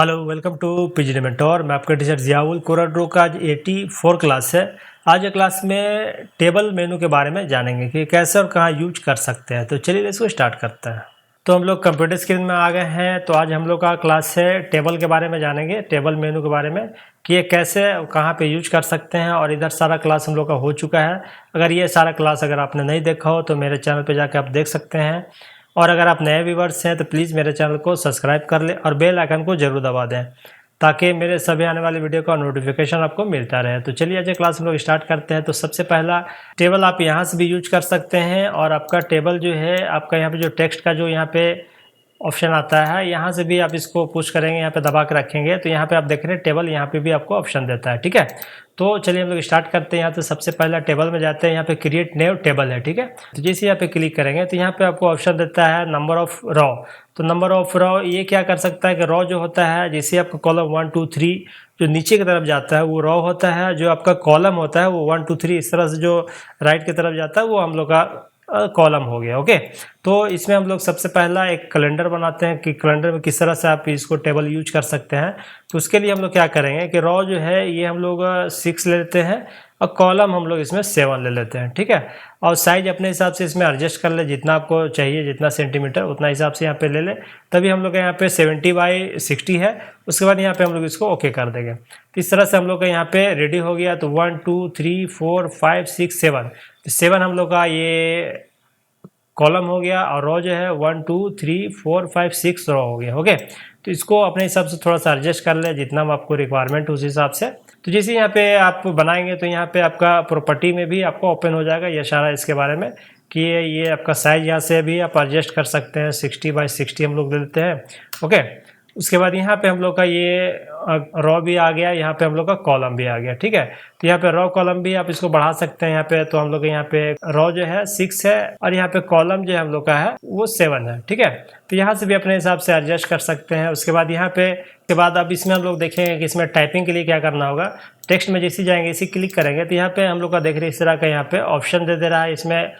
Hello welcome to PG mentor. मैं आपका teacher Ziaul कोराड्रो का आज 84 क्लास है। आज ये क्लास में टेबल मेनू के बारे में जानेंगे कि कैसे और कहाँ यूज कर सकते हैं। तो चलिए इसको स्टार्ट करते हैं। तो हम लोग कंप्यूटर स्क्रीन में आ गए हैं। तो आज हम लोग का क्लास है टेबल के बारे में जानेंगे, टेबल मेनू के बारे में कि ये कैसे कहाँ पे यूज कर सकते हैं। और इधर सारा क्लास हम लोग का हो चुका है। अगर ये सारा क्लास अगर आपने नहीं देखा हो तो मेरे चैनल पर जाकर आप देख सकते हैं। और अगर आप नए व्यूवर्स हैं तो प्लीज़ मेरे चैनल को सब्सक्राइब कर लें और बेल आइकन को जरूर दबा दें ताकि मेरे सभी आने वाले वीडियो का नोटिफिकेशन आपको मिलता रहे। तो चलिए आज क्लास हम लोग स्टार्ट करते हैं। तो सबसे पहला टेबल आप यहाँ से भी यूज कर सकते हैं। और आपका टेबल जो है आपका यहाँ पे जो टेक्स्ट का जो यहाँ पे ऑप्शन आता है, यहाँ से भी आप इसको पुश करेंगे, यहाँ पे दबा के रखेंगे तो यहाँ पे आप देख रहे हैं टेबल यहाँ पे भी आपको ऑप्शन देता है। ठीक है, तो चलिए हम लोग स्टार्ट करते हैं। यहाँ तो सबसे पहला टेबल में जाते हैं, यहाँ पे क्रिएट न्यू टेबल है। ठीक है, तो जैसे यहाँ पे क्लिक करेंगे तो यहाँ पे आपको ऑप्शन देता है नंबर ऑफ रॉ। तो नंबर ऑफ रॉ ये क्या कर सकता है कि रॉ जो होता है, जैसे आपका कॉलम 1 2 3 जो नीचे की तरफ जाता है वो रॉ होता है, जो आपका कॉलम होता है वो 1 2 3 इस तरह से जो राइट की तरफ जाता है वो हम लोग का कॉलम हो गया। ओके, तो इसमें हम लोग सबसे पहला एक कैलेंडर बनाते हैं कि कैलेंडर में किस तरह से आप इसको टेबल यूज कर सकते हैं। तो उसके लिए हम लोग क्या करेंगे कि रॉ जो है ये हम लोग 6 ले लेते हैं और कॉलम हम लोग इसमें 7 ले लेते हैं। ठीक है, और साइज अपने हिसाब से इसमें एडजस्ट कर ले, जितना आपको चाहिए जितना सेंटीमीटर उतना हिसाब से यहाँ पे ले ले। तभी हम लोग यहाँ पे 70/60 है। उसके बाद यहाँ पे हम लोग इसको ओके कर देंगे। तो इस तरह से हम लोग का यहाँ पे रेडी हो गया। तो 1 2 3 4 5 6 7 7 हम लोग का ये कॉलम हो गया और रो जो है 1 2 3 4 5 6 रो हो गया। ओके, तो इसको अपने हिसाब से थोड़ा सा एडजस्ट कर ले जितना आपको रिक्वायरमेंट उस हिसाब से। तो जैसे यहाँ पे आप बनाएंगे तो यहाँ पे आपका प्रॉपर्टी में भी आपको ओपन हो जाएगा ये सारा इसके बारे में कि ये आपका साइज यहाँ से भी आप एडजस्ट कर सकते हैं। 60/60 हम लोग दे देते हैं। ओके, उसके बाद यहाँ पे हम लोग का ये रॉ भी आ गया, यहाँ पे हम लोग का कॉलम भी आ गया। ठीक है, तो यहाँ पे रॉ कॉलम भी आप इसको बढ़ा सकते हैं यहाँ पे। तो हम लोग यहाँ पे रॉ जो है 6 है और यहाँ पे कॉलम जो है हम लोग का है वो 7 है। ठीक है, तो यहाँ से भी अपने हिसाब से एडजस्ट कर सकते हैं। उसके बाद यहाँ पे के बाद अब इसमें हम लोग देखेंगे कि इसमें टाइपिंग के लिए क्या करना होगा। टेक्स्ट में जैसे जाएंगे इसी क्लिक करेंगे तो यहाँ पे हम लोग का देख रहे हैं इस तरह का यहाँ पे ऑप्शन दे रहा है। इसमें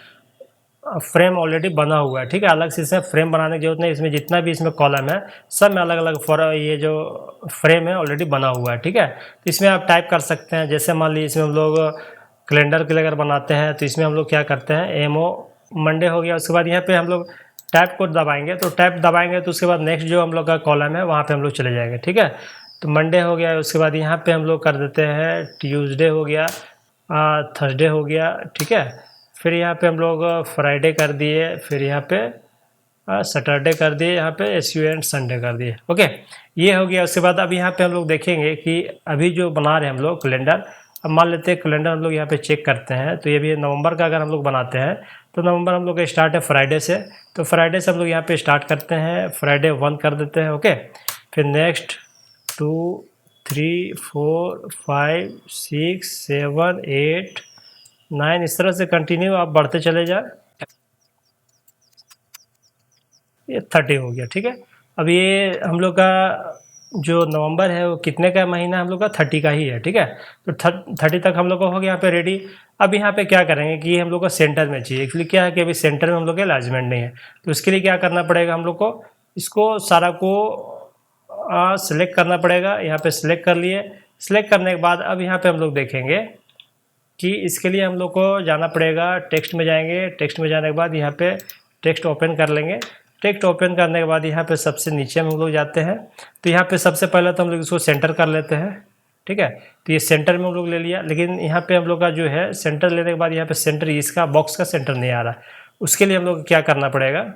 फ्रेम ऑलरेडी बना हुआ है। ठीक है, अलग से इसमें फ्रेम बनाने की जरूरत नहीं। इसमें जितना भी इसमें कॉलम है सब में अलग अलग फॉर ये जो फ्रेम है ऑलरेडी बना हुआ है। ठीक है, तो इसमें आप टाइप कर सकते हैं। जैसे मान लीजिए इसमें हम लोग कैलेंडर के लिए अगर बनाते हैं तो इसमें हम लोग क्या करते हैं एमओ मंडे हो गया। उसके बाद यहाँ पे हम लोग टैप को दबाएंगे तो टैप दबाएंगे तो उसके बाद नेक्स्ट जो हम लोग का कॉलम है वहाँ पे हम लोग चले जाएंगे। ठीक है, तो मंडे हो गया। उसके बाद यहाँ पे हम लोग कर देते हैं ट्यूसडे हो गया, थर्सडे हो गया। ठीक है, फिर यहाँ पे हम लोग फ्राइडे कर दिए, फिर यहाँ पे सैटरडे कर दिए, यहाँ पे एसयू एंड संडे कर दिए। ओके, ये हो गया। उसके बाद अब यहाँ पे हम लोग देखेंगे कि अभी जो बना रहे हैं हम लोग कैलेंडर। अब मान लेते हैं कैलेंडर हम लोग यहाँ पे चेक करते हैं तो ये भी नवंबर का अगर हम लोग बनाते हैं तो नवंबर हम लोग का स्टार्ट है फ्राइडे से। तो फ्राइडे से हम लोग यहाँ पे स्टार्ट करते हैं, फ्राइडे 1 कर देते हैं। ओके, फिर नेक्स्ट 2 3 4 5 6 7 8 9 इस तरह से कंटिन्यू आप बढ़ते चले जाए। ये 30 हो गया। ठीक है, अब ये हम लोग का जो नवंबर है वो कितने का महीना हम लोग का 30 का ही है। ठीक है, तो 30 तक हम लोग का हो गया यहाँ पे रेडी। अब यहाँ पे क्या करेंगे कि हम लोग का सेंटर में चाहिए। एक्चुअली क्या है कि अभी सेंटर में हम लोग का अलाइजमेंट नहीं है। तो उसके लिए क्या करना पड़ेगा हम लोग को, इसको सारा को सिलेक्ट करना पड़ेगा। यहाँ पे सिलेक्ट कर लिए। सिलेक्ट करने के बाद अब यहाँ पे हम लोग देखेंगे कि इसके लिए हम लोग को जाना पड़ेगा, टेक्स्ट में जाएंगे। टेक्स्ट में जाने के बाद यहाँ पे टेक्स्ट ओपन कर लेंगे। टेक्स्ट ओपन करने के बाद यहाँ पे सबसे नीचे में हम लोग जाते हैं। तो यहाँ पे सबसे पहले तो हम लोग इसको सेंटर कर लेते हैं। ठीक है, तो ये सेंटर में हम लोग ले लिया, लेकिन यहाँ पे हम लोग का जो है सेंटर लेने के बाद यहाँ पे सेंटर इसका बॉक्स का सेंटर नहीं आ रहा। उसके लिए हम लोग क्या करना पड़ेगा,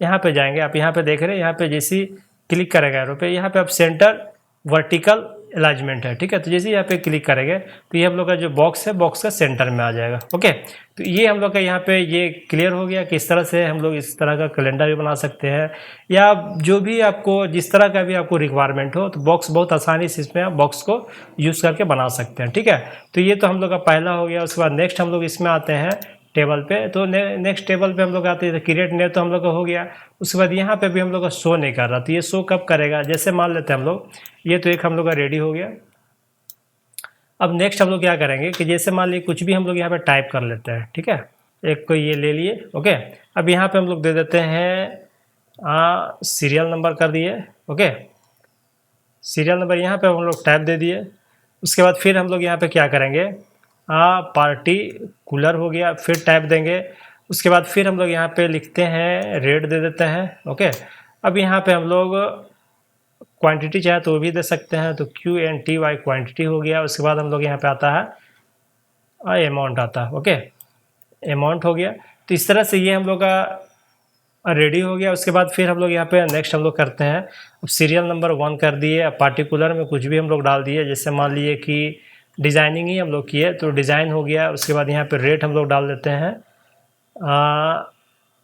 यहाँ पे जाएंगे। आप यहाँ पे देख रहे हैं, यहाँ पे जैसे क्लिक करेगा एरो पे, यहाँ पे आप सेंटर वर्टिकल अलाइनमेंट है। ठीक है, तो जैसे यहाँ पे क्लिक करेंगे तो ये हम लोग का जो बॉक्स है बॉक्स का सेंटर में आ जाएगा। ओके, तो ये हम लोग का यहाँ पे ये क्लियर हो गया कि इस तरह से हम लोग इस तरह का कैलेंडर भी बना सकते हैं, या जो भी आपको जिस तरह का भी आपको रिक्वायरमेंट हो। तो बॉक्स बहुत आसानी से इसमें आप बॉक्स को यूज़ करके बना सकते हैं। ठीक है, तो ये तो हम लोग का पहला हो गया। उसके बाद नेक्स्ट हम लोग इसमें आते हैं टेबल पे। तो नेक्स्ट टेबल पे हम लोग आते हैं क्रिएट न्यू, तो हम लोग का हो गया। उसके बाद यहाँ पे भी हम लोग का शो नहीं कर रहा। तो ये शो कब करेगा, जैसे मान लेते हैं हम लोग ये तो एक हम लोग का रेडी हो गया। अब नेक्स्ट हम लोग क्या करेंगे कि जैसे मान लीजिए कुछ भी हम लोग यहाँ पे टाइप कर लेते हैं। ठीक है, एक को ये ले लिए। ओके, अब यहाँ पे हम लोग दे देते हैं सीरियल नंबर कर दिए। ओके, सीरियल नंबर यहाँ पे हम लोग टैब दे दिए। उसके बाद फिर हम लोग यहाँ पे क्या करेंगे, पार्टिकुलर हो गया, फिर टैब देंगे। उसके बाद फिर हम लोग यहाँ पे लिखते हैं रेट दे देते हैं। ओके, अब यहाँ पे हम लोग क्वांटिटी चाहे तो वो भी दे सकते हैं, तो QNTY क्वांटिटी हो गया। उसके बाद हम लोग यहाँ पे आता है अमाउंट आता है। ओके, अमाउंट हो गया। तो इस तरह से ये हम लोग का रेडी हो गया। उसके बाद फिर हम लोग यहाँ पे नेक्स्ट हम लोग करते हैं। अब सीरियल नंबर 1 कर दिए। अब पार्टिकुलर में कुछ भी हम लोग डाल दिए, जैसे मान लिए कि डिज़ाइनिंग ही हम लोग किए तो डिज़ाइन हो गया। उसके बाद यहाँ पे रेट हम लोग डाल देते हैं,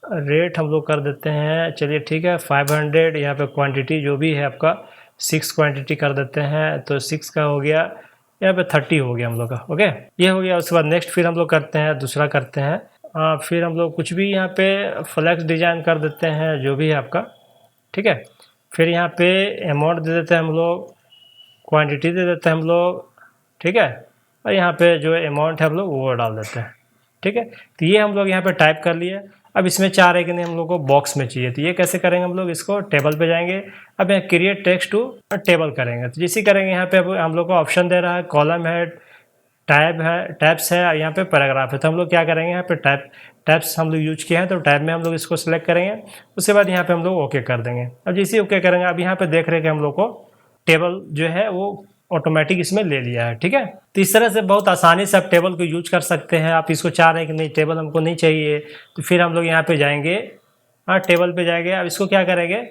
रेट हम लोग कर देते हैं, चलिए ठीक है 500। यहाँ पे क्वांटिटी जो भी है आपका 6 क्वांटिटी कर देते हैं, तो 6 का हो गया, यहाँ पे 30 हो गया हम लोग का। ओके, ये हो गया। उसके बाद नेक्स्ट फिर हम लोग करते हैं, दूसरा करते हैं। फिर हम लोग कुछ भी यहाँ पे फ्लैक्स डिज़ाइन कर देते हैं, जो भी है आपका, ठीक है। फिर यहाँ पे अमाउंट दे देते हैं हम लोग, क्वांटिटी दे देते हैं हम लोग, ठीक है। और यहाँ पे जो अमाउंट है हम लोग वो डाल देते हैं, ठीक है। तो ये हम लोग यहाँ पे टाइप कर लिए। अब इसमें चाह रहे कि नहीं हम लोग को बॉक्स में चाहिए, तो ये कैसे करेंगे हम लोग, इसको टेबल पे जाएंगे। अब यहाँ क्रिएट टेक्स्ट टू टेबल करेंगे, तो जैसे करेंगे यहाँ पे हम लोग को ऑप्शन दे रहा है, कॉलम है, टैब है, टैब्स है, यहाँ पे पैराग्राफ है। तो हम लोग क्या करेंगे, यहाँ पे टैब्स हम लोग यूज किए हैं, तो टैब में हम लोग इसको सिलेक्ट करेंगे। उसके बाद यहाँ पे हम लोग ओके कर देंगे। अब जैसे ओके करेंगे, अब यहाँ पे देख रहे हैं कि हम लोग को टेबल जो है वो ऑटोमेटिक इसमें ले लिया है, ठीक है। तो इस तरह से बहुत आसानी से आप टेबल को यूज कर सकते हैं। आप इसको चाह रहे हैं कि नहीं टेबल हमको नहीं चाहिए, तो फिर हम लोग यहाँ पे जाएंगे, टेबल पे जाएंगे। अब इसको क्या करेंगे,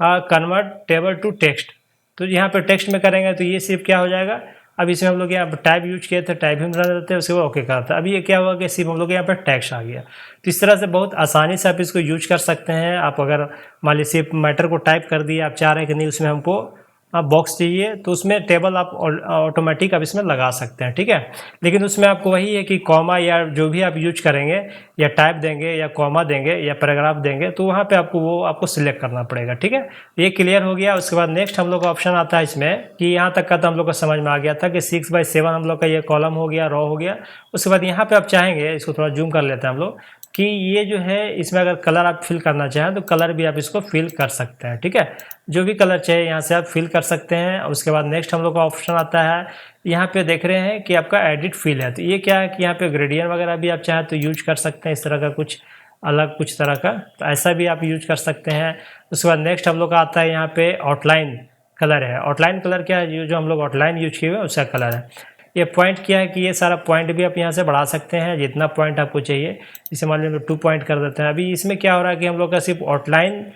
कन्वर्ट टेबल टू टेक्स्ट, तो यहाँ पे टेक्स्ट में करेंगे तो ये सिर्फ क्या हो जाएगा। अब इसमें हम लोग यहाँ पर टाइप यूज किए थे, टाइप भी बना देते हैं, उसके बाद ओके करते हैं। अभी ये क्या हुआ कि सिर्फ हम लोग यहाँ पर टेक्स्ट आ गया। तो इस तरह से बहुत आसानी से आप इसको यूज कर सकते हैं। आप अगर मान लीजिए सिर्फ मैटर को टाइप कर दिए, आप चाह रहे हैं कि नहीं उसमें हमको बॉक्स चाहिए, तो उसमें टेबल आप ऑटोमेटिक आप इसमें लगा सकते हैं, ठीक है। लेकिन उसमें आपको वही है कि कॉमा या जो भी आप यूज करेंगे, या टाइप देंगे या कॉमा देंगे या पैराग्राफ देंगे, तो वहाँ पे आपको सिलेक्ट करना पड़ेगा, ठीक है। ये क्लियर हो गया। उसके बाद नेक्स्ट हम लोग का ऑप्शन आता है इसमें कि यहाँ तक का तो हम लोग को समझ में आ गया था कि 6/7 हम लोग का ये कॉलम हो गया, रो हो गया। उसके बाद यहाँ पे आप चाहेंगे, इसको थोड़ा जूम कर लेते हैं हम लोग, कि ये जो है इसमें अगर कलर आप फिल करना चाहें तो कलर भी आप इसको फिल कर सकते हैं, ठीक है। जो भी कलर चाहिए यहाँ से आप फिल कर सकते हैं। उसके बाद नेक्स्ट हम लोग का ऑप्शन आता है, यहाँ पे देख रहे हैं कि आपका एडिट फिल है, तो ये क्या है कि यहाँ पे ग्रेडियंट वगैरह भी आप चाहें तो यूज कर सकते हैं, इस तरह का कुछ अलग कुछ तरह का, तो ऐसा भी आप यूज कर सकते हैं। उसके बाद नेक्स्ट हम लोग का आता है यहाँ पे आउटलाइन कलर है। आउटलाइन कलर क्या है, जो हम लोग आउटलाइन यूज किए हुए उसका कलर है। ये पॉइंट क्या है कि ये सारा पॉइंट भी आप यहाँ से बढ़ा सकते हैं, जितना पॉइंट आपको चाहिए। जैसे मान लीजिए 2 पॉइंट कर देते हैं। अभी इसमें क्या हो रहा है कि हम लोग का सिर्फ आउटलाइन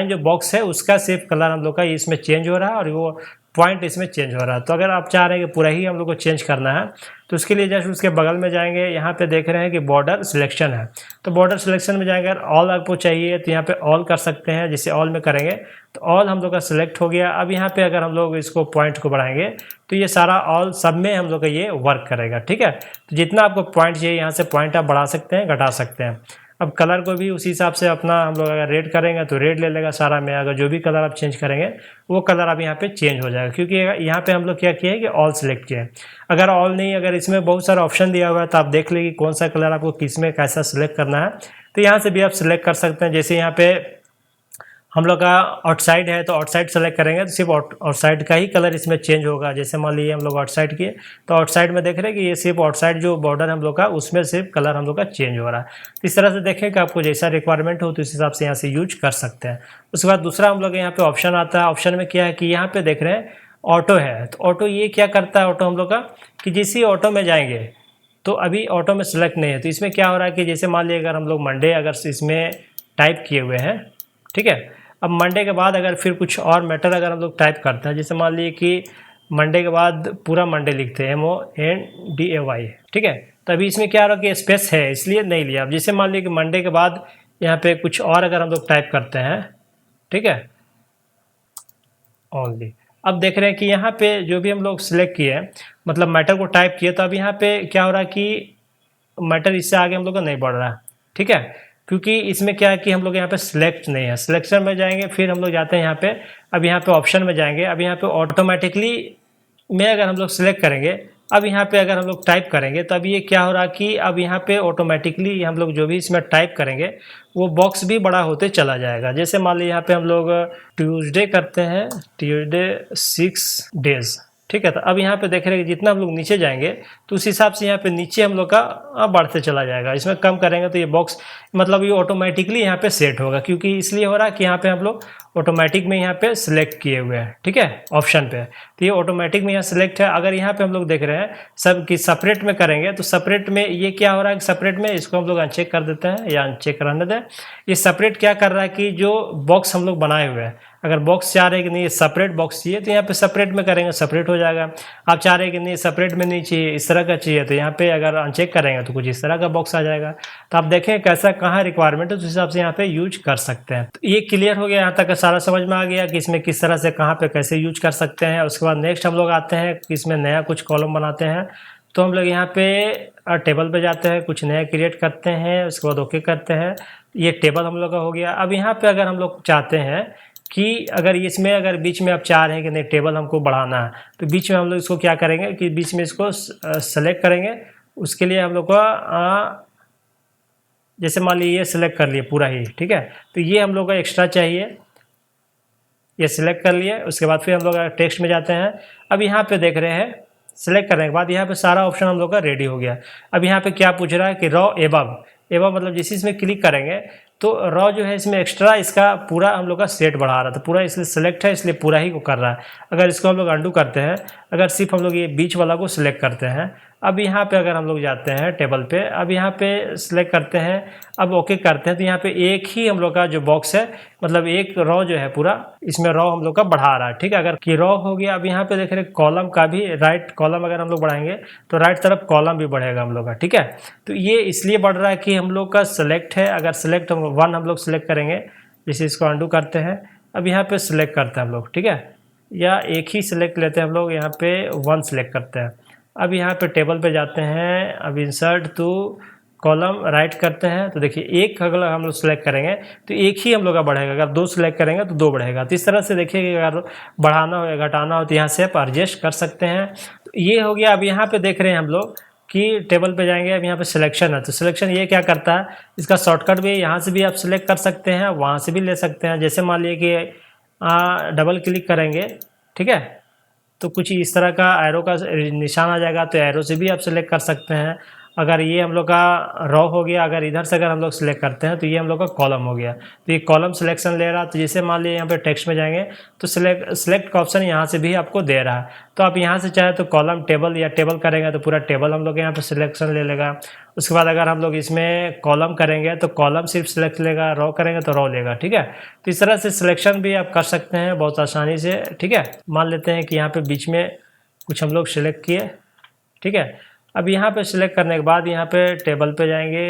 जो बॉक्स है उसका सिर्फ कलर हम लोग का इसमें चेंज हो रहा है, और वो पॉइंट इसमें चेंज हो रहा है। तो अगर आप चाह रहे हैं कि पूरा ही हम लोग को चेंज करना है, तो उसके लिए जस्ट उसके बगल में जाएंगे, यहाँ पे देख रहे हैं कि बॉर्डर सिलेक्शन है, तो बॉर्डर सिलेक्शन में जाएंगे। अगर ऑल आपको चाहिए तो यहाँ पे ऑल कर सकते हैं, जैसे ऑल में करेंगे तो ऑल हम लोग का सिलेक्ट हो गया। अब यहाँ पे अगर हम लोग इसको पॉइंट को बढ़ाएंगे तो ये सारा ऑल सब में हम लोग का ये वर्क करेगा, ठीक है। तो जितना आपको पॉइंट चाहिए यहाँ से पॉइंट आप बढ़ा सकते हैं, घटा सकते हैं। अब कलर को भी उसी हिसाब से अपना हम लोग अगर रेड करेंगे तो रेड ले लेगा सारा में, अगर जो भी कलर आप चेंज करेंगे वो कलर अब यहाँ पे चेंज हो जाएगा, क्योंकि यहाँ पे हम लोग क्या किया है कि ऑल सिलेक्ट किया है। अगर ऑल नहीं, अगर इसमें बहुत सारा ऑप्शन दिया हुआ है तो आप देख लेंगे कौन सा कलर आपको किस में कैसा सिलेक्ट करना है, तो यहाँ से भी आप सिलेक्ट कर सकते हैं। जैसे यहाँ पे हम लोग का आउटसाइड है तो आउटसाइड सेलेक्ट करेंगे तो सिर्फ आउटसाइड का ही कलर इसमें चेंज होगा। जैसे मान लीजिए हम लोग आउटसाइड किए तो आउटसाइड में देख रहे हैं कि ये सिर्फ आउटसाइड जो बॉर्डर हम लोग का उसमें सिर्फ कलर हम लोग का चेंज हो रहा है। इस तरह से देखें कि आपको जैसा रिक्वायरमेंट हो तो इस हिसाब से यहाँ से यूज कर सकते हैं। उसके बाद दूसरा हम लोग यहाँ पे ऑप्शन आता है। ऑप्शन में क्या है कि यहाँ पे देख रहे हैं ऑटो है, तो ऑटो ये क्या करता है ऑटो हम लोग का कि जिस ऑटो में जाएंगे तो अभी ऑटो में सेलेक्ट नहीं है, तो इसमें क्या हो रहा है कि जैसे मान लीजिए अगर हम लोग मंडे अगर इसमें टाइप किए हुए हैं, ठीक है। अब मंडे के बाद अगर फिर कुछ और मैटर अगर हम लोग टाइप करते हैं, जैसे मान लीजिए कि मंडे के बाद पूरा मंडे लिखते हैं MONDAY, ठीक है। तो अभी इसमें क्या हो रहा है कि स्पेस है इसलिए नहीं लिया। अब जैसे मान लीजिए कि मंडे के बाद यहाँ पे कुछ और अगर हम लोग टाइप करते हैं, ठीक है, ओनली, अब देख रहे हैं कि यहाँ पे जो भी हम लोग सिलेक्ट किए मतलब मैटर को टाइप किए, तो अब यहाँ पे क्या हो रहा है कि मैटर इससे आगे हम लोग का नहीं बढ़ रहा है, ठीक है, क्योंकि इसमें क्या है कि हम लोग यहाँ पे सिलेक्ट नहीं है। सिलेक्शन में जाएंगे, फिर हम लोग जाते हैं यहाँ पे, अब यहाँ पे ऑप्शन में जाएंगे। अब यहाँ पे ऑटोमेटिकली में अगर हम लोग सिलेक्ट करेंगे अब यहाँ पे अगर हम लोग टाइप करेंगे तो अब ये क्या हो रहा कि अब यहाँ पे ऑटोमेटिकली हम लोग जो भी इसमें टाइप करेंगे वो बॉक्स भी बड़ा होते चला जाएगा। जैसे मान लीजिए यहाँ पे हम लोग ट्यूसडे करते हैं, ट्यूसडे 6 डेज, ठीक है। तो अब यहाँ पे देख रहे हैं कि जितना हम लोग नीचे जाएंगे तो उस हिसाब से यहाँ पे नीचे हम लोग का बढ़ते चला जाएगा। इसमें कम करेंगे तो ये बॉक्स मतलब ये ऑटोमेटिकली यहाँ पे सेट होगा, क्योंकि इसलिए हो रहा है कि यहाँ पे हम लोग ऑटोमेटिक में यहाँ पे सिलेक्ट किए हुए हैं, ठीक है, ऑप्शन पे। तो ये ऑटोमेटिक में यहाँ सिलेक्ट है। अगर यहाँ पे हम लोग देख रहे हैं सब कि सेपरेट में करेंगे तो सेपरेट में ये क्या हो रहा है कि सेपरेट में इसको हम लोग अनचेक कर देते हैं या अनचेक रहने दें। ये सेपरेट क्या कर रहा है कि जो बॉक्स हम लोग बनाए हुए हैं, अगर बॉक्स चाह रहे हैं कि नहीं सेपरेट बॉक्स चाहिए तो यहाँ पे सेपरेट में करेंगे, सेपरेट हो जाएगा। आप चाह रहे हैं कि नहीं सेपरेट में नहीं चाहिए, इस तरह का चाहिए, तो यहाँ पे अगर अनचेक करेंगे तो कुछ इस तरह का बॉक्स आ जाएगा। तो आप देखें कैसा कहाँ रिक्वायरमेंट है तो उस हिसाब से यहाँ पे यूज कर सकते हैं। तो ये क्लियर हो गया, यहाँ तक सारा समझ में आ गया कि इसमें किस तरह से कहाँ पे कैसे यूज कर सकते हैं। उसके बाद नेक्स्ट हम लोग आते हैं कि इसमें नया कुछ कॉलम बनाते हैं। तो हम लोग यहाँ पे टेबल पे जाते हैं, कुछ नया क्रिएट करते हैं, उसके बाद ओके करते हैं। ये टेबल हम लोग का हो गया। अब यहाँ पे अगर हम लोग चाहते हैं कि अगर इसमें अगर बीच में आप चाह रहे हैं कि नहीं टेबल हमको बढ़ाना है, तो बीच में हम लोग इसको क्या करेंगे कि बीच में इसको सेलेक्ट करेंगे। उसके लिए हम लोग को जैसे मान लीजिए ये सिलेक्ट कर लिए पूरा ही, ठीक है। तो ये हम लोग का एक्स्ट्रा चाहिए, ये सिलेक्ट कर लिए। उसके बाद फिर हम लोग टेक्स्ट में जाते हैं। अब यहाँ पे देख रहे हैं सिलेक्ट करने के बाद यहाँ पे सारा ऑप्शन हम लोग का रेडी हो गया। अब यहाँ पे क्या पूछ रहा है कि रॉ एबव, एबव मतलब जिस इसमें क्लिक करेंगे तो रॉ जो है इसमें एक्स्ट्रा इसका पूरा हम लोग का सेट बढ़ा रहा था, पूरा इसलिए सेलेक्ट है इसलिए पूरा ही को कर रहा है। अगर इसको हम लोग अंडू करते हैं, अगर सिर्फ हम लोग ये बीच वाला को सिलेक्ट करते हैं, अब यहाँ पे अगर हम लोग जाते हैं टेबल पे, अब यहाँ पे सिलेक्ट करते हैं, अब ओके करते हैं, तो यहाँ पे एक ही हम लोग का जो बॉक्स है मतलब एक रॉ जो है पूरा इसमें रॉ हम लोग का बढ़ा रहा है, ठीक है। अगर कि रॉ हो गया, अब यहाँ पे देख रहे कॉलम का भी राइट कॉलम अगर हम लोग बढ़ाएंगे तो राइट तरफ कॉलम भी बढ़ेगा हम लोग का, ठीक है। तो ये इसलिए बढ़ रहा है कि हम लोग का सिलेक्ट है, अगर सिलेक्ट 1 हम लोग सिलेक्ट करेंगे, जैसे इसको अंडू करते हैं, अब यहाँ पे सिलेक्ट करते हैं हम लोग, ठीक है, या एक ही सिलेक्ट लेते हैं हम लोग, यहाँ पे 1 सिलेक्ट करते हैं। अब यहाँ पे टेबल पे जाते हैं, अब इंसर्ट टू कॉलम राइट करते हैं, तो देखिए एक अगर हम लोग सिलेक्ट करेंगे तो एक ही हम लोग का बढ़ेगा, अगर 2 सिलेक्ट करेंगे तो 2 बढ़ेगा। तो इस तरह से देखिए कि अगर बढ़ाना हो या घटाना हो तो यहाँ से आप एडजस्ट कर सकते हैं। तो ये हो गया। अब यहाँ पे देख रहे हैं हम लोग कि टेबल पे जाएंगे, अब यहाँ पे सिलेक्शन है, तो सिलेक्शन ये क्या करता है, इसका शॉर्टकट भी यहाँ से भी आप सिलेक्ट कर सकते हैं, वहाँ से भी ले सकते हैं। जैसे मान लीजिए कि डबल क्लिक करेंगे, ठीक है, तो कुछ इस तरह का एरो का निशान आ जाएगा, तो एरो से भी आप सिलेक्ट कर सकते हैं। अगर ये हम लोग का रॉ हो गया, अगर इधर से अगर हम लोग सिलेक्ट करते हैं तो ये हम लोग का कॉलम हो गया। तो ये कॉलम सिलेक्शन ले रहा है। तो जैसे मान लीजिए यहाँ पे टेक्स्ट में जाएंगे तो सिलेक्ट का ऑप्शन यहाँ से भी आपको दे रहा है। तो आप यहाँ से चाहे तो कॉलम टेबल या टेबल करेंगे तो पूरा टेबल हम लोग यहाँ पे सिलेक्शन ले लेगा। उसके बाद अगर हम लोग इसमें कॉलम करेंगे तो कॉलम सिर्फ सिलेक्ट लेगा, रॉ करेंगे तो रॉ लेगा, ठीक है। तो इस तरह से सिलेक्शन भी आप कर सकते हैं बहुत आसानी से, ठीक है। मान लेते हैं कि यहाँ पे बीच में कुछ हम लोग सिलेक्ट किए, ठीक है। अब यहाँ पे सिलेक्ट करने के बाद यहाँ पे टेबल पे जाएंगे।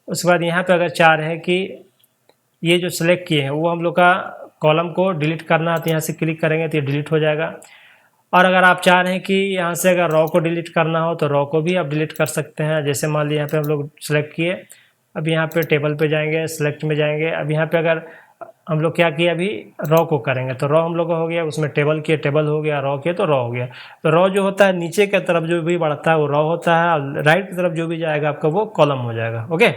उसके बाद यहाँ पे अगर चाह रहे हैं कि ये जो सिलेक्ट किए हैं वो हम लोग का कॉलम को डिलीट करना है तो यहाँ से क्लिक करेंगे तो ये डिलीट हो जाएगा। और अगर आप चाह रहे हैं कि यहाँ से अगर रॉ को डिलीट करना हो तो रॉ को भी आप डिलीट कर सकते हैं। जैसे मान लीजिए यहाँ पे हम लोग सिलेक्ट किए, अब यहाँ पे टेबल पे जाएंगे, सिलेक्ट में जाएंगे। अब यहाँ पे अगर हम लोग क्या किया, अभी रॉ को करेंगे तो रॉ हम लोग का हो गया, उसमें टेबल किए टेबल हो गया, रॉ किए तो रॉ हो गया। तो रॉ जो होता है नीचे की तरफ जो भी बढ़ता है वो रॉ होता है, और राइट की तरफ जो भी जाएगा आपका वो कॉलम हो जाएगा। ओके,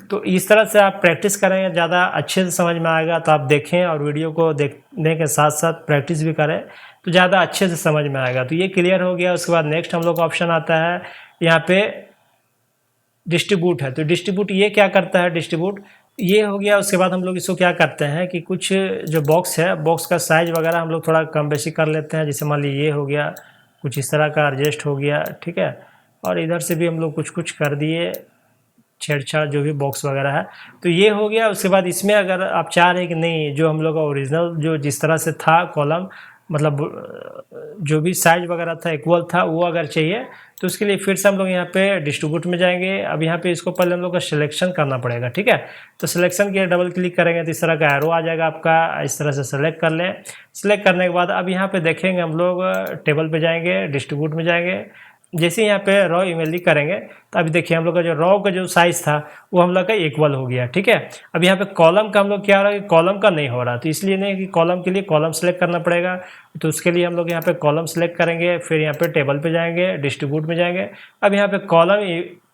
तो इस तरह से आप प्रैक्टिस करेंगे, ज़्यादा अच्छे से समझ में आएगा। तो आप देखें और वीडियो को देखने के साथ साथ प्रैक्टिस भी करें तो ज़्यादा अच्छे से समझ में आएगा। तो ये क्लियर हो गया। उसके बाद नेक्स्ट हम लोग का ऑप्शन आता है यहाँ पे डिस्ट्रीब्यूट है। तो डिस्ट्रीब्यूट ये क्या करता है, डिस्ट्रीब्यूट ये हो गया। उसके बाद हम लोग इसको क्या करते हैं कि कुछ जो बॉक्स है, बॉक्स का साइज वगैरह हम लोग थोड़ा कम बेसी कर लेते हैं। जैसे मान लीजिए ये हो गया, कुछ इस तरह का एडजस्ट हो गया, ठीक है। और इधर से भी हम लोग कुछ कुछ कर दिए, छेड़छाड़ जो भी बॉक्स वगैरह है, तो ये हो गया। उसके बाद इसमें अगर आप चाह रहे हैं कि नहीं जो हम लोग का ओरिजिनल जो जिस तरह से था कॉलम, मतलब जो भी साइज वगैरह था इक्वल था, वो अगर चाहिए तो उसके लिए फिर से हम लोग यहाँ पे डिस्ट्रीब्यूट में जाएंगे। अब यहाँ पे इसको पहले हम लोग का सिलेक्शन करना पड़ेगा, ठीक है। तो सिलेक्शन के डबल क्लिक करेंगे तो इस तरह का एरो आ जाएगा आपका, इस तरह से सेलेक्ट कर लें। सिलेक्ट करने के बाद अब यहाँ पे देखेंगे हम लोग टेबल पे जाएंगे, डिस्ट्रीब्यूट में जाएंगे, जैसे यहाँ पे रॉ इमेजली करेंगे तो अभी देखिए हम लोग का जो रॉ का जो साइज़ था वो हम लोग का इक्वल हो गया, ठीक है। अब यहाँ पे कॉलम का हम लोग क्या हो रहा है कि कॉलम का नहीं हो रहा, तो इसलिए नहीं कि कॉलम के लिए कॉलम सेलेक्ट करना पड़ेगा। तो उसके लिए हम लोग यहाँ पे कॉलम सेलेक्ट करेंगे, फिर यहाँ पे टेबल पे जाएंगे, डिस्ट्रीब्यूट में जाएंगे। अब यहाँ पे कॉलम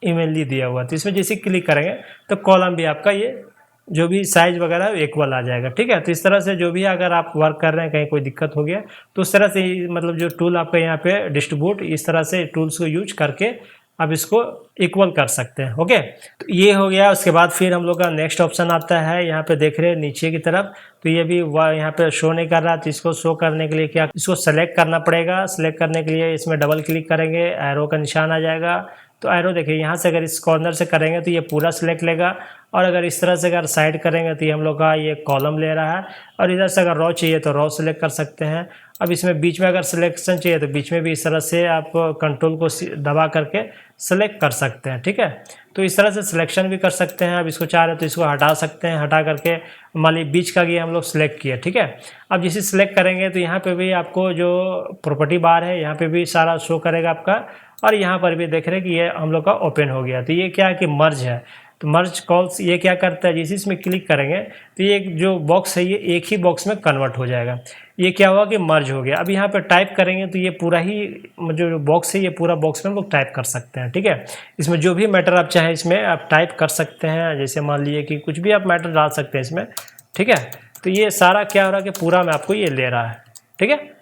इमेजली दिया हुआ है, तो इसमें जैसे क्लिक करेंगे तो कॉलम भी आपका ये जो भी साइज वगैरह इक्वल आ जाएगा, ठीक है। तो इस तरह से जो भी अगर आप वर्क कर रहे हैं, कहीं कोई दिक्कत हो गया तो उस तरह से मतलब जो टूल आपका यहाँ पे डिस्ट्रीब्यूट, इस तरह से टूल्स को यूज करके आप इसको इक्वल कर सकते हैं। ओके, तो ये हो गया। उसके बाद फिर हम लोग का नेक्स्ट ऑप्शन आता है, यहाँ पे देख रहे हैं नीचे की तरफ, तो ये भी यहाँ पे शो नहीं कर रहा, तो इसको शो करने के लिए क्या, इसको सेलेक्ट करना पड़ेगा। सेलेक्ट करने के लिए इसमें डबल क्लिक करेंगे, एरो का निशान आ जाएगा। तो एरो देखिए यहाँ से अगर इस कॉर्नर से करेंगे तो ये पूरा सिलेक्ट लेगा, और अगर इस तरह से अगर साइड करेंगे तो ये हम लोग का ये कॉलम ले रहा है, और इधर से अगर रॉ चाहिए तो रॉ सेलेक्ट कर सकते हैं। अब इसमें बीच में अगर सिलेक्शन चाहिए तो बीच में भी इस तरह से आप कंट्रोल को दबा करके सेलेक्ट कर सकते हैं, ठीक है। तो इस तरह से सिलेक्शन भी कर सकते हैं। अब इसको चाह रहे तो इसको हटा सकते हैं, हटा करके मान लीजिए बीच का ये हम लोग सेलेक्ट किया, ठीक है। अब जैसे सिलेक्ट करेंगे तो यहाँ पे भी आपको जो प्रॉपर्टी बार है यहाँ पे भी सारा शो करेगा आपका, और यहाँ पर भी देख रहे हैं कि ये हम लोग का ओपन हो गया। तो ये क्या है कि मर्ज है, तो मर्ज कॉल्स ये क्या करता है, जैसे इसमें क्लिक करेंगे तो ये जो बॉक्स है ये एक ही बॉक्स में कन्वर्ट हो जाएगा। ये क्या हुआ कि मर्ज हो गया। अब यहाँ पे टाइप करेंगे तो ये पूरा ही जो बॉक्स है ये पूरा बॉक्स में हम लोग टाइप कर सकते हैं, ठीक है। इसमें जो भी मैटर आप चाहें इसमें आप टाइप कर सकते हैं, जैसे मान लीजिए कि कुछ भी आप मैटर डाल सकते हैं इसमें, ठीक है। तो ये सारा क्या हो रहा है कि पूरा में आपको ये ले रहा है, ठीक है।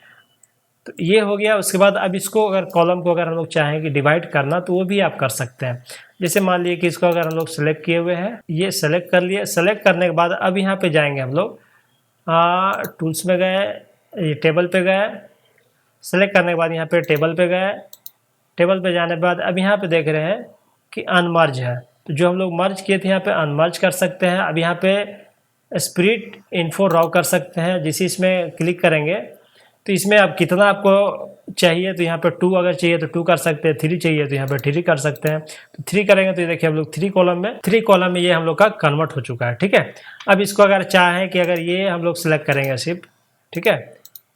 तो ये हो गया। उसके बाद अब इसको अगर कॉलम को अगर हम लोग चाहें कि डिवाइड करना तो वो भी आप कर सकते हैं। जैसे मान लीजिए कि इसको अगर हम लोग सेलेक्ट किए हुए हैं, ये सेलेक्ट कर लिए। सेलेक्ट करने के बाद अब यहाँ पे जाएंगे हम लोग, टूल्स में गए, ये टेबल पे गए। सेलेक्ट करने के बाद यहाँ पे टेबल पे गए। टेबल पे जाने के बाद अब यहाँ पे देख रहे हैं कि अनमर्ज है, तो जो हम लोग मर्ज किए थे यहाँ पे अनमर्ज कर सकते हैं। अब यहाँ पे स्प्लिट इन्फो रॉ कर सकते हैं, जिसे इसमें क्लिक करेंगे तो इसमें अब कितना आपको चाहिए, तो यहाँ पे 2 अगर चाहिए तो 2 कर सकते हैं, 3 चाहिए तो यहाँ पे 3 कर सकते हैं। तो 3 करेंगे तो ये देखिए हम लोग 3 कॉलम में ये हम लोग का कन्वर्ट हो चुका है, ठीक है। अब इसको अगर चाहें कि अगर ये हम लोग सेलेक्ट करेंगे सिर्फ, ठीक है,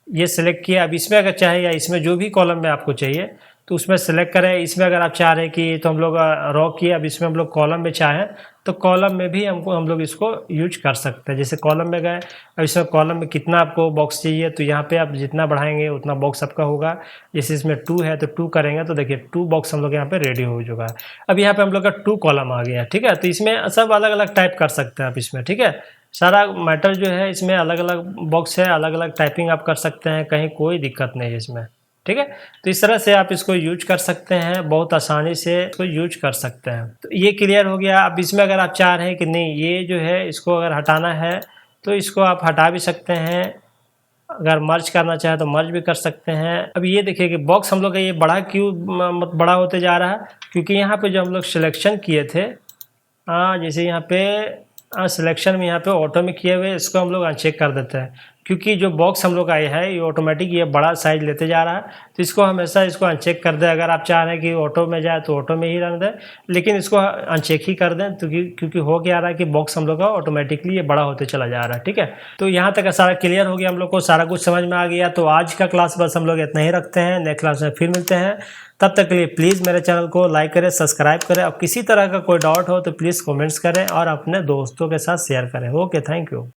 ये सिलेक्ट किया। अब इसमें अगर चाहे या इसमें जो भी कॉलम में आपको चाहिए तो उसमें सेलेक्ट करें। इसमें अगर आप चाह रहे हैं कि तो हम लोग रॉ किए, अब इसमें हम लोग कॉलम में चाहें तो कॉलम में भी हम लोग इसको यूज कर सकते हैं। जैसे कॉलम में गए, अब इसमें कॉलम में कितना आपको बॉक्स चाहिए तो यहाँ पे आप जितना बढ़ाएंगे उतना बॉक्स आपका होगा। जैसे इसमें 2 है तो 2 करेंगे तो देखिए 2 बॉक्स हम लोग यहाँ पे रेडी हो चुका है। अब यहाँ पे हम लोग का 2 कॉलम आ गया, ठीक है। तो इसमें सब अलग अलग टाइप कर सकते हैं आप इसमें, ठीक है। सारा मैटर जो है इसमें अलग अलग बॉक्स है, अलग अलग टाइपिंग आप कर सकते हैं, कहीं कोई दिक्कत नहीं है इसमें, ठीक है। तो इस तरह से आप इसको यूज कर सकते हैं, बहुत आसानी से इसको यूज कर सकते हैं। तो ये क्लियर हो गया। अब इसमें अगर आप चाह रहे हैं कि नहीं ये जो है इसको अगर हटाना है तो इसको आप हटा भी सकते हैं, अगर मर्ज करना चाहे तो मर्ज भी कर सकते हैं। अब ये देखिए कि बॉक्स हम लोग का ये बड़ा क्यों बड़ा होते जा रहा है, क्योंकि यहाँ पे जो हम लोग सिलेक्शन किए थे, जैसे यहाँ पे सिलेक्शन में यहाँ पे ऑटो में किए हुए, इसको हम लोग अनचेक कर देते हैं, क्योंकि जो बॉक्स हम लोग आए है ये ऑटोमेटिक ये बड़ा साइज लेते जा रहा है। तो इसको हमेशा इसको अनचेक कर दें। अगर आप चाह रहे हैं कि ऑटो में जाए तो ऑटो में ही रहने दें, लेकिन इसको अनचेक ही कर दें, क्योंकि हो क्या रहा है कि बॉक्स हम लोग का ऑटोमेटिकली ये बड़ा होते चला जा रहा है, ठीक है। तो यहाँ तक सारा क्लियर हो गया, हम लोग को सारा कुछ समझ में आ गया। तो आज का क्लास बस हम लोग इतना ही रखते हैं, नेक्स्ट क्लास में फिर मिलते हैं। तब तक के लिए प्लीज़ मेरे चैनल को लाइक करें, सब्सक्राइब करें, और किसी तरह का कोई डाउट हो तो प्लीज़ कमेंट्स करें और अपने दोस्तों के साथ शेयर करें। Okay, thank you.